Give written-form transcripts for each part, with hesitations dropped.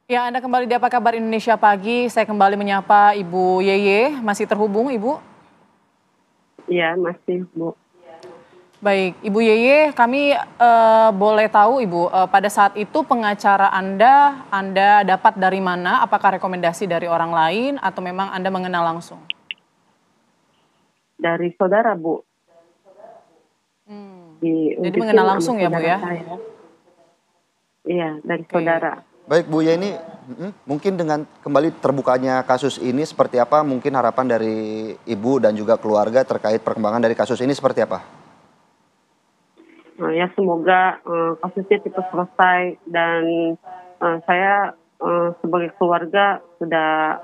Ya, Anda kembali di Apa Kabar Indonesia Pagi. Saya kembali menyapa Ibu Yeye. Masih terhubung, Ibu? Iya, masih, Bu. Baik, Ibu Yeye, kami boleh tahu, Ibu, pada saat itu pengacara Anda dapat dari mana? Apakah rekomendasi dari orang lain atau memang Anda mengenal langsung? Dari saudara, Bu. Jadi mengenal Diunjukin sama langsung ya, Bu saudara ya? saya. Iya, dari Oke. saudara. Baik Bu Yeni, mungkin dengan kembali terbukanya kasus ini seperti apa? Mungkin harapan dari Ibu dan juga keluarga terkait perkembangan dari kasus ini seperti apa? Nah, ya semoga kasusnya cepat selesai dan saya sebagai keluarga sudah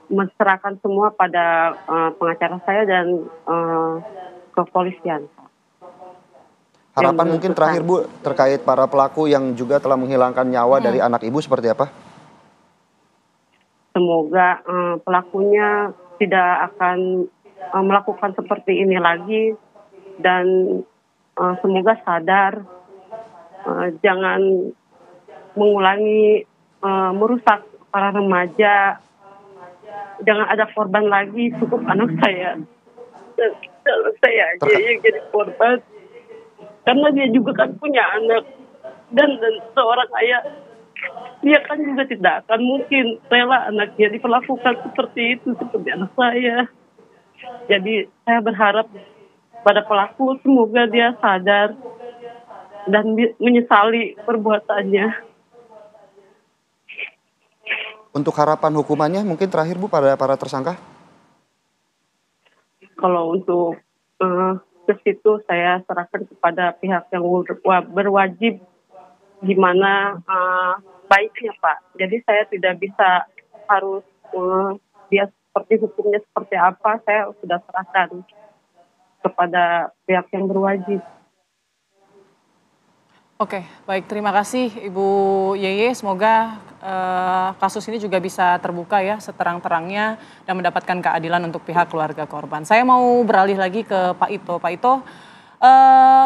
menserahkan semua pada pengacara saya dan kepolisian yang Harapan mungkin terakhir memutuskan. Bu terkait para pelaku yang juga telah menghilangkan nyawa dari anak Ibu seperti apa? Semoga pelakunya tidak akan melakukan seperti ini lagi dan semoga sadar jangan mengulangi merusak para remaja. Jangan ada korban lagi, cukup anak saya. Dan kalau saya aja Terka- yang jadi korban, karena dia juga kan punya anak dan seorang ayah, dia kan juga tidak akan mungkin rela anaknya diperlakukan seperti itu seperti anak saya. Jadi saya berharap pada pelaku semoga dia sadar dan menyesali perbuatannya. Untuk harapan hukumannya mungkin terakhir Bu pada para tersangka? Kalau untuk ke situ saya serahkan kepada pihak yang berwajib gimana baiknya Pak. Jadi saya tidak bisa harus dia seperti hukumnya seperti apa, saya sudah serahkan kepada pihak yang berwajib. Oke, baik. Terima kasih Ibu Yeye. Semoga kasus ini juga bisa terbuka ya seterang-terangnya dan mendapatkan keadilan untuk pihak keluarga korban. Saya mau beralih lagi ke Pak Ito. Pak Ito,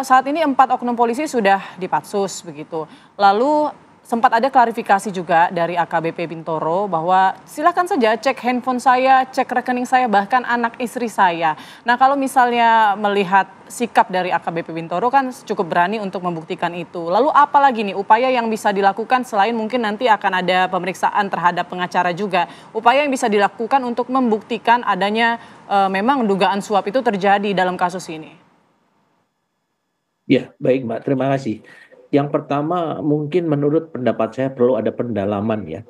saat ini 4 oknum polisi sudah dipatsus begitu. Lalu sempat ada klarifikasi juga dari AKBP Bintoro bahwa silakan saja cek handphone saya, cek rekening saya, bahkan anak istri saya. Nah, kalau misalnya melihat sikap dari AKBP Bintoro kan cukup berani untuk membuktikan itu. Lalu apa lagi nih upaya yang bisa dilakukan selain mungkin nanti akan ada pemeriksaan terhadap pengacara juga. Upaya yang bisa dilakukan untuk membuktikan adanya memang dugaan suap itu terjadi dalam kasus ini. Ya, baik Mbak, terima kasih. Yang pertama mungkin menurut pendapat saya perlu ada pendalaman ya.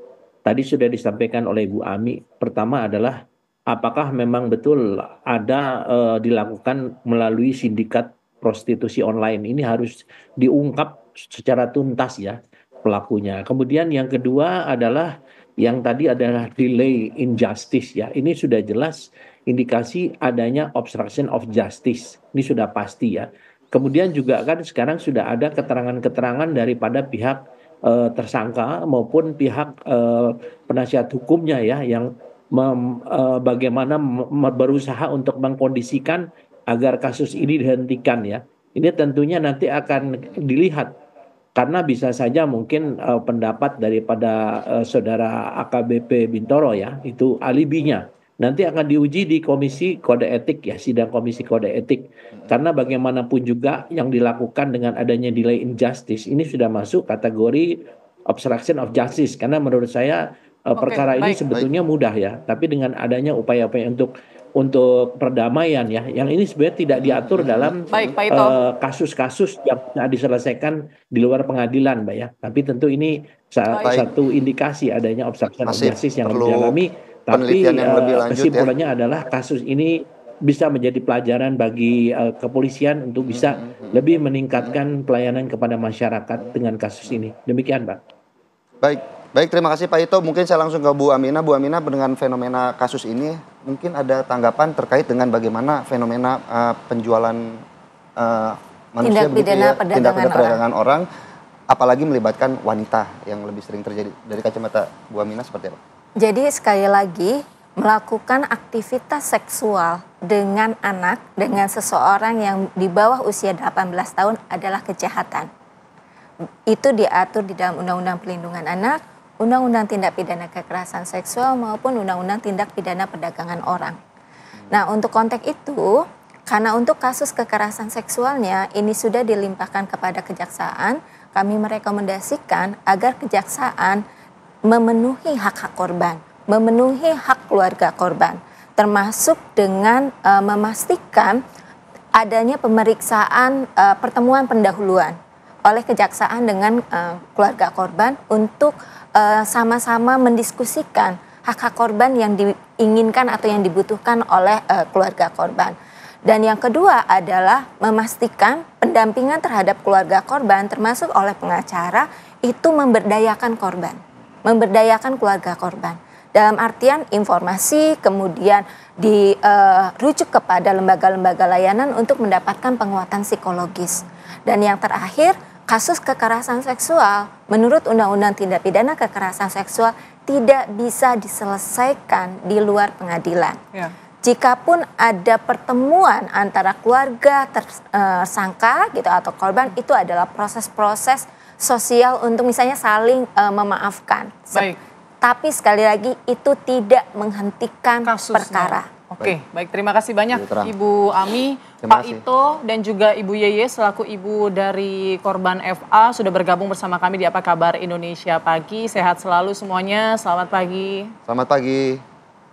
Tadi sudah disampaikan oleh Bu Ami, pertama adalah apakah memang betul ada dilakukan melalui sindikat prostitusi online. Ini harus diungkap secara tuntas ya pelakunya. Kemudian yang kedua adalah yang tadi adalah delay in justice ya. Ini sudah jelas indikasi adanya obstruction of justice. Ini sudah pasti ya. Kemudian juga kan sekarang sudah ada keterangan-keterangan daripada pihak tersangka maupun pihak penasihat hukumnya ya yang bagaimana berusaha untuk mengkondisikan agar kasus ini dihentikan ya. Ini tentunya nanti akan dilihat karena bisa saja mungkin pendapat daripada saudara AKBP Bintoro ya itu alibinya nanti akan diuji di komisi kode etik ya sidang komisi kode etik karena bagaimanapun juga yang dilakukan dengan adanya delay in justice ini sudah masuk kategori obstruction of justice karena menurut saya Oke, perkara ini baik. sebetulnya mudah ya tapi dengan adanya upaya-upaya untuk perdamaian ya yang ini sebenarnya tidak diatur dalam Baik, Pak Ito. kasus-kasus yang bisa diselesaikan di luar pengadilan, Mbak ya. Tapi tentu ini Baik, satu indikasi adanya obstruction of masih justice yang perlu dialami. penelitian Tapi yang lebih lanjut ya. kesimpulannya adalah kasus ini bisa menjadi pelajaran bagi kepolisian untuk bisa lebih meningkatkan pelayanan kepada masyarakat dengan kasus ini. Demikian, Mbak. Baik, baik terima kasih Pak Ito. Mungkin saya langsung ke Bu Aminah. Bu Aminah dengan fenomena kasus ini mungkin ada tanggapan terkait dengan bagaimana fenomena penjualan manusia Tindak begitu pidana ya, tindak perdagangan pidana perdagangan orang, apalagi melibatkan wanita yang lebih sering terjadi. Dari kacamata Bu Aminah seperti apa? Jadi sekali lagi melakukan aktivitas seksual dengan anak, dengan seseorang yang di bawah usia 18 tahun adalah kejahatan. itu diatur di dalam Undang-Undang Perlindungan Anak, Undang-Undang Tindak Pidana Kekerasan Seksual maupun Undang-Undang Tindak Pidana Perdagangan Orang. Nah, untuk konteks itu, karena untuk kasus kekerasan seksualnya ini sudah dilimpahkan kepada kejaksaan, kami merekomendasikan agar kejaksaan memenuhi hak-hak korban, memenuhi hak keluarga korban, termasuk dengan memastikan adanya pemeriksaan pertemuan pendahuluan oleh kejaksaan dengan keluarga korban untuk sama-sama mendiskusikan hak-hak korban yang diinginkan atau yang dibutuhkan oleh keluarga korban. Dan yang kedua adalah memastikan pendampingan terhadap keluarga korban termasuk oleh pengacara itu memberdayakan korban, memberdayakan keluarga korban. Dalam artian informasi kemudian dirujuk kepada lembaga-lembaga layanan untuk mendapatkan penguatan psikologis. Dan yang terakhir, kasus kekerasan seksual menurut Undang-Undang Tindak Pidana Kekerasan Seksual tidak bisa diselesaikan di luar pengadilan. Ya. Jikapun ada pertemuan antara keluarga tersangka gitu atau korban, itu adalah proses-proses sosial untuk misalnya saling memaafkan. Baik. Tapi sekali lagi itu tidak menghentikan kasusnya. Perkara. Oke, baik, terima kasih banyak Ibu Ami, Pak Ito dan juga Ibu Yeye selaku ibu dari korban FA sudah bergabung bersama kami di Apa Kabar Indonesia Pagi. Sehat selalu semuanya, selamat pagi. Selamat pagi.